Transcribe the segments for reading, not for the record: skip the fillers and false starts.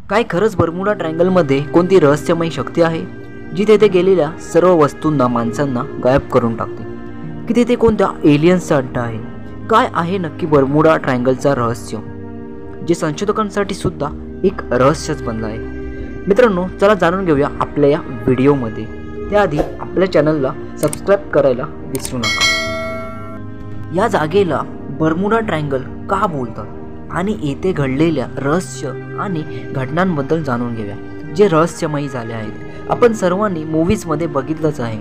काय खरंच बर्मुडा ट्रायंगलमध्ये कोणती रहस्यमय शक्ती आहे जी तेथे गेलेल्या सर्व वस्तूंना माणसांना गायब करून टाकते? की तेथे कोणत्या एलियन्सचा अड्डा आहे? काय आहे नक्की बर्मुडा ट्रायंगलचा रहस्य, जे संशोधकांसाठी सुद्धा एक रहस्यच बनलं आहे? मित्रांनो, चला जाणून घेऊया आपल्या या व्हिडिओमध्ये. त्याआधी आपल्या चॅनलला सबस्क्राईब करायला विसरू नका. या जागेला बर्मुडा ट्रायंगल का बोलतात आणि येथे घडलेल्या रहस्य आणि घटनांबद्दल जाणून घेऊया जे रहस्यमयी झाले आहेत. आपण सर्वांनी मूव्हीजमध्ये बघितलंच आहे,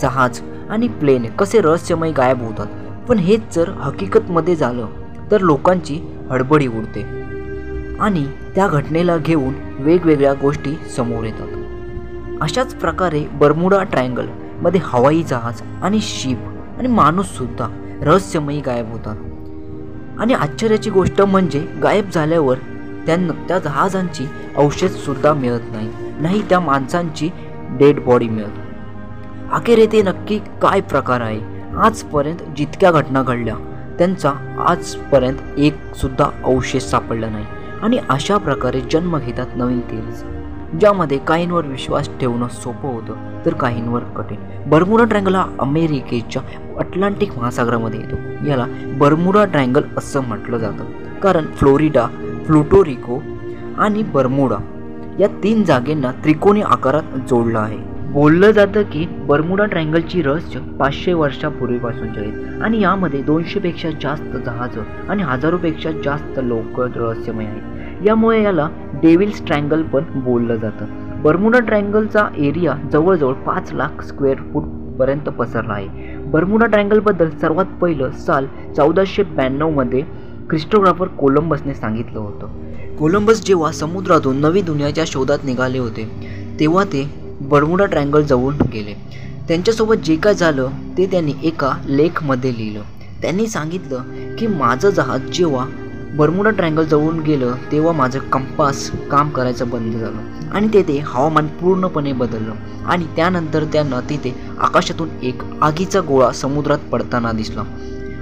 जहाज आणि प्लेन कसे रहस्यमय गायब होतात. पण हेच जर हकीकतमध्ये झालं तर लोकांची हडबडी उडते आणि त्या घटनेला घेऊन वेगवेगळ्या गोष्टी समोर येतात. अशाच प्रकारे बर्मुडा ट्रायंगलमध्ये हवाई जहाज आणि शिप आणि माणूससुद्धा रहस्यमयी गायब होतात. आणि आश्चर्याची गोष्ट म्हणजे गायब झाल्यावर त्यांना त्या जहाजांची अवशेषसुद्धा मिळत नाही त्या माणसांची डेड बॉडी मिळत. अखेर येथे नक्की काय प्रकार आहे? आजपर्यंत जितक्या घटना घडल्या त्यांचा आजपर्यंत एक सुद्धा अवशेष सापडला नाही. आणि अशा प्रकारे जन्म घेतात नवीन थिअरीज, ज्यामध्ये काहींवर विश्वास ठेवणं सोपं होतं तर काहींवर कठीण. बर्मुडा ट्रायंगल हा अमेरिकेच्या अटलांटिक महासागरामध्ये येतो. याला बर्मुडा ट्रायंगल असं म्हटलं जातं कारण फ्लोरिडा, प्लुटो रिको आणि बर्मुडा या 3 जागेंना त्रिकोणी आकारात जोडलं आहे. बोललं जातं की बर्मुडा ट्रायंगलची रहस्य 500 वर्षापूर्वीपासूनचे आहेत आणि यामध्ये 200पेक्षा जास्त जहाजं आणि हजारोपेक्षा जास्त लोक रहस्यमय आहेत. यामुळे याला डेव्हिल्स ट्रायंगल पण बोललं जातं. बर्मुडा ट्रायंगलचा एरिया जवळजवळ 5 लाख स्क्वेअर फूट पर्यंत पसरला आहे. बर्मुडा ट्रायंगलबद्दल सर्वात पहिलं साल 1492 मध्ये क्रिस्टोफर कोलंबसने सांगितलं होतं. कोलंबस जेव्हा समुद्रातून नवी दुनियाच्या शोधात निघाले होते तेव्हा ते बर्मुडा ट्रायंगल जवळून गेले. त्यांच्यासोबत जे काय झालं ते त्यांनी एका लेखमध्ये लिहिलं. त्यांनी सांगितलं की माझं जहाज जेव्हा बर्मुडा ट्रायंगल जवळून गेलं तेव्हा माझं कंपास काम करायचं बंद झालं आणि तेथे हवामान पूर्णपणे बदललं. आणि त्यानंतर त्यांना तिथे आकाशातून एक आगीचा गोळा समुद्रात पडताना दिसला.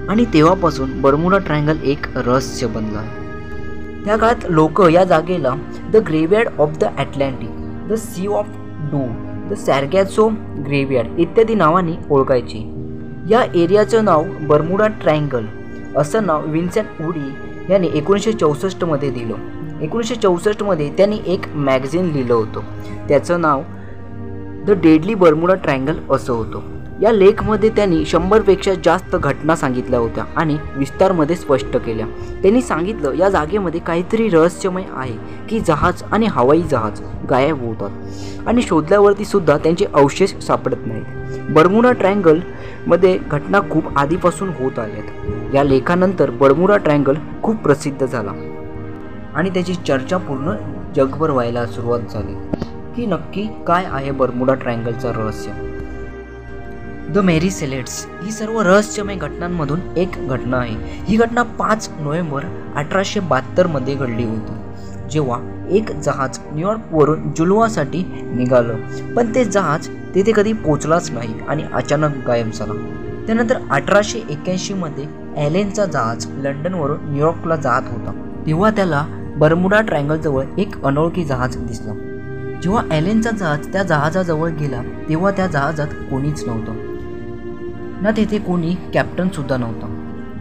आणि तेव्हापासून बर्मुडा ट्रायंगल एक रहस्य बनला. त्या काळात लोक या जागेला the graveyard of the Atlantic, the sea of do, the Sargasso graveyard इत्यादी नावांनी ओळखायची. या एरियाचं नाव बर्मुडा ट्रायंगल असं नाव विन्सेंट वुडी यांनी 1964 मध्ये दिलं. 1964 मध्ये त्यांनी एक मॅगझिन लिहिलं होतं, त्याचं नाव द डेडली बर्मुडा ट्रायंगल असं होतं. या लेखमध्ये त्यांनी 100पेक्षा जास्त घटना सांगितल्या होत्या आणि विस्तारमध्ये स्पष्ट केल्या. त्यांनी सांगितलं या जागेमध्ये काहीतरी रहस्यमय आहे की जहाज आणि हवाई जहाज गायब होतात आणि शोधल्यावरती सुद्धा त्यांचे अवशेष सापडत नाहीत. बर्मुडा ट्रायंगल मध्ये घटना खूप आधीपासून होत आल्यात. या लेखानंतर बर्मुडा ट्रायंगल खूप प्रसिद्ध झाला आणि त्याची चर्चा पूर्ण जगभर व्हायला सुरुवात झाली की नक्की काय आहे बर्मुडा ट्रायंगलचं रहस्य. द मेरी सेलेट्स ही सर्व रहस्यमय घटनांमधून एक घटना आहे. ही घटना 5 नोव्हेंबर 1872 मध्ये घडली होती, जेव्हा एक जहाज न्यूयॉर्कवरून जुलवासाठी निघालं. पण ते जहाज तेथे कधी पोचलाच नाही आणि अचानक गायब झाला. त्यानंतर 1881 मध्ये ॲलेनचा जहाज लंडनवरून न्यूयॉर्कला जात होता तेव्हा त्याला बर्मुडा ट्रायंगलजवळ एक अनोळखी जहाज दिसला. जेव्हा ॲलेनचा जहाज त्या जहाजाजवळ गेला तेव्हा त्या जहाजात कोणीच नव्हतं, ना तेथे कोणी कॅप्टनसुद्धा नव्हता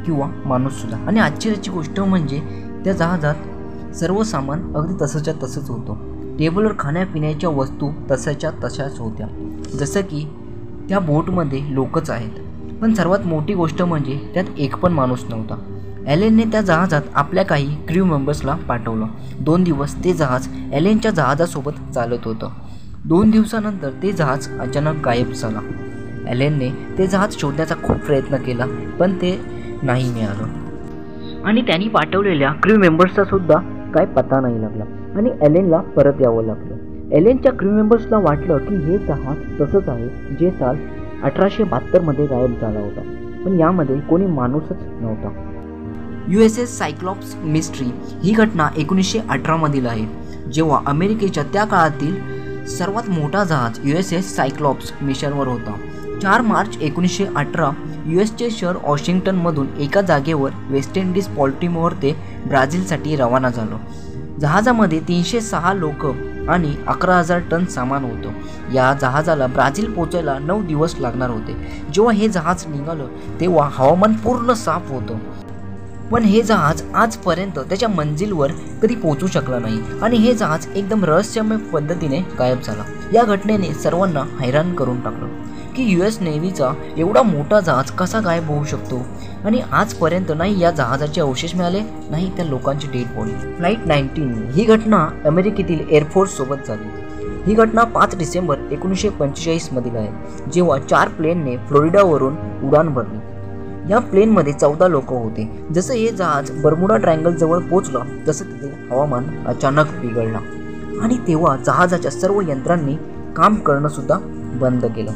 किंवा माणूससुद्धा. आणि आश्चर्याची गोष्ट म्हणजे त्या जहाजात सर्व सामान अगदी तसंच्या तसंच होतं. टेबलवर खाण्यापिण्याच्या वस्तू तशाच्या तशाच होत्या, जसं की त्या बोटमध्ये लोकच आहेत. पण सर्वात मोठी गोष्ट म्हणजे त्यात एक पण माणूस नव्हता. ॲलेनने त्या जहाजात आपल्या काही क्रू मेंबर्सला पाठवलं. 2 दिवस ते जहाज ॲलेनच्या जहाजासोबत चालत होतं. 2 दिवसानंतर ते जहाज अचानक गायब झाला. ॲलेनने ते जहाज शोधण्याचा खूप प्रयत्न केला पण ते नाही मिळालं आणि त्यांनी पाठवलेल्या क्रू मेंबर्सचा सुद्धा काय पत्ता नाही लागला आणि ॲलेनला परत यावं लागलं. ॲलेनच्या क्रू मेंबर्सला वाटलं की हे जहाज तसंच आहे जे साल 1872 मध्ये गायब झाला होता, पण यामध्ये कोणी माणूसच नव्हता. USS सायक्लॉप्स मिस्ट्री ही घटना 1918 मधील आहे, जेव्हा अमेरिकेच्या त्या काळातील सर्वात मोठा जहाज USS सायक्लॉप्स मिशनवर होता. 4 मार्च 1918 यूएसचे शहर वॉशिंग्टनमधून एका जागेवर वेस्ट इंडिज बॉल्टिमोर ते ब्राझीलसाठी रवाना झालो. जहाजामध्ये 306 लोक आणि 11,000 टन सामान होतं। या जहाजाला ब्राझील पोहोचायला 9 दिवस लागणार होते। जेव्हा हे जहाज निघालं तेव्हा हवामान पूर्ण साफ होतं, पण हे जहाज आजपर्यंत त्याच्या मंजिलवर कधी पोहोचू शकलं नाही आणि हे जहाज एकदम रहस्यमय पद्धतीने गायब झाला। या घटनेने सर्वांना हैराण करून टाकलं की US नेव्हीचा एवढा मोठा जहाज कसा गायब होऊ शकतो आणि आजपर्यंत नाही या जहाजाचे अवशेष मिळाले, नाही त्या लोकांची डेड बॉडी। फ्लाईट 19 ही घटना अमेरिकेतील एअरफोर्स सोबत झाली। ही घटना 5 डिसेंबर 1945 मधील आहे, जेव्हा 4 प्लेनने फ्लोरिडावरून उडाण भरली। या प्लेनमध्ये 14 लोक होते। जसं हे जहाज बर्मुडा ट्रायंगल जवळ पोहोचलं तसं तिथे हवामान अचानक बिघडला आणि तेव्हा जहाजाच्या सर्व यंत्रांनी काम करणं सुद्धा बंद केलं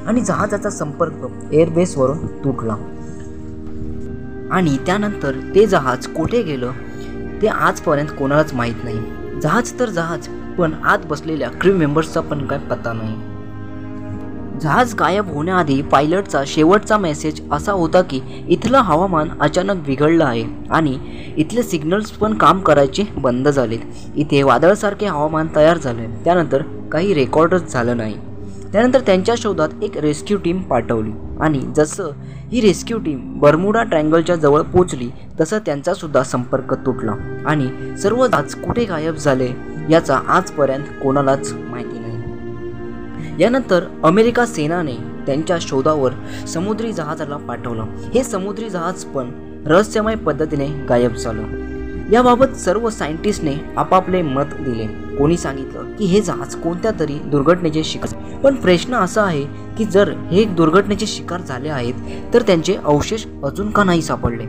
आणि जहाजाचा संपर्क एअरबेसवरून तुटला आणि त्यानंतर ते जहाज कुठे गेलं ते आजपर्यंत कोणालाच माहीत नाही। जहाज तर जहाज, पण आत बसलेल्या क्रू मेंबर्सचा पण काय पत्ता नाही। जहाज गायब होण्याआधी पायलटचा शेवटचा मेसेज असा होता की इथलं हवामान अचानक बिघडलं आहे आणि इथले सिग्नल्स पण काम करायचे बंद झालेत। इथे वादळासारखे हवामान तयार झाले। त्यानंतर काही रेकॉर्डच झालं नाही। त्यानंतर त्यांच्या शोधात एक रेस्क्यू टीम पाठवली आणि जसं ही रेस्क्यू टीम बर्मुडा ट्रायंगलच्या जवळ पोहोचली तसं त्यांचा सुद्धा संपर्क तुटला आणि सर्व जहाज कुठे गायब झाले याचा आजपर्यंत कोणालाच माहिती नाही। यानंतर अमेरिका सेनाने त्यांच्या शोधावर समुद्री जहाजाला पाठवलं। हे समुद्री जहाज पण रहस्यमय पद्धतीने गायब झालं। याबाबत सर्व सायंटिस्टने आपापले मत दिले। कोणी सांगितलं की हे जहाज कोणत्या तरी दुर्घटनेचे शिकार, पण प्रश्न असा आहे की जर हे दुर्घटनेचे शिकार झाले आहेत तर त्यांचे अवशेष अजून का नाही सापडले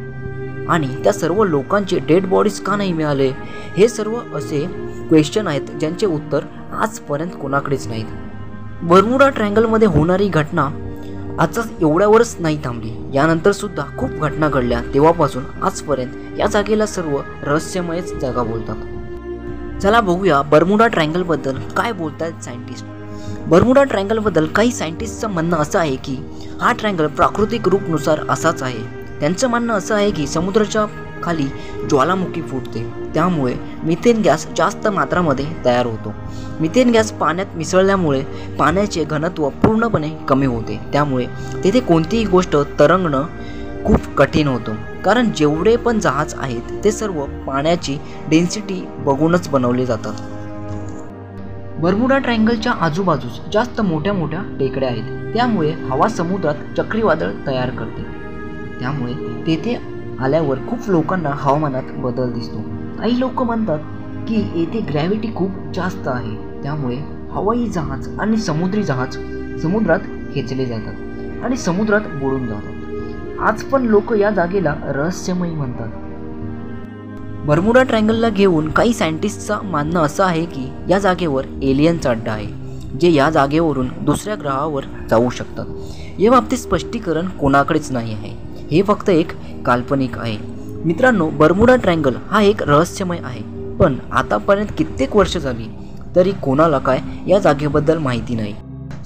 आणि त्या सर्व लोकांचे डेड बॉडीज का नाही मिळाले? हे सर्व असे क्वेश्चन आहेत ज्यांचे उत्तर आजपर्यंत कोणाकडेच नाहीत। बर्मुडा ट्रायंगलमध्ये होणारी घटना आजच एवढ्यावरच नाही थांबली। यानंतर सुद्धा खूप घटना घडल्या। तेव्हापासून आजपर्यंत या जागेला सर्व रहस्यमयच जागा बोलतात। चला बघूया बर्मुडा ट्रायंगल बद्दल काय बोलतात सायंटिस्ट। बर्मुडा ट्रायंगल बद्दल काही सायंटिस्टचं म्हणणं असं आहे की हा ट्रायंगल प्राकृतिक रूपनुसार असाच आहे। त्यांचं म्हणणं असं आहे की समुद्राच्या खाली ज्वालामुखी फुटते, त्यामुळे मिथेन गॅस जास्त मात्रामध्ये तयार होतो। मिथेन गॅस पाण्यात मिसळल्यामुळे पाण्याचे घनत्व पूर्णपणे कमी होते, त्यामुळे तेथे कोणतीही गोष्ट तरंगणं खूप कठीण होतं, कारण जेवढे पण जहाज आहेत ते सर्व पाण्याची डेन्सिटी बघूनच बनवले जातात। बर्मुडा ट्रायंगलच्या आजूबाजूस जास्त मोठ्या मोठ्या टेकड्या आहेत, त्यामुळे हवा समुद्रात चक्रीवादळ तयार करते। त्यामुळे तेथे आल्यावर खूप लोकांना हवामानात बदल दिसतो। काही लोक म्हणतात की येथे ग्रॅव्हिटी खूप जास्त आहे, त्यामुळे हवाई जहाज आणि समुद्री जहाज समुद्रात खेचले जातात आणि समुद्रात बुडून जातात। आज पण लोक या जागेला रहस्यमय म्हणतात। बर्मुडा ट्रायंगलला घेऊन काही सायंटिस्टचं म्हणणं असं आहे की या जागेवर एलियनचा अड्डा आहे, जे या जागेवरून दुसऱ्या ग्रहावर जाऊ शकतात। या बाबतीत स्पष्टीकरण कोणाकडेच नाही आहे, हे फक्त एक काल्पनिक आहे। मित्रांनो, बर्मुडा ट्रायंगल हा एक रहस्यमय आहे, पण आतापर्यंत कित्येक वर्ष झाली तरी कोणाला काय या जागेबद्दल माहिती नाही।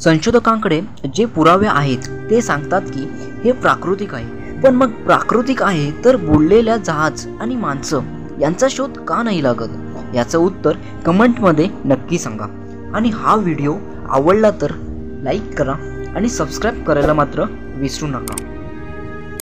संशोधकांकडे जे पुरावे आहेत ते सांगतात की हे प्राकृतिक आहे, पण मग प्राकृतिक आहे तर बुडलेल्या जहाज आणि माणसं यांचा शोध का नाही लागत? याचं उत्तर कमेंटमध्ये नक्की सांगा आणि हा व्हिडिओ आवडला तर लाईक करा आणि सबस्क्राईब करायला मात्र विसरू नका।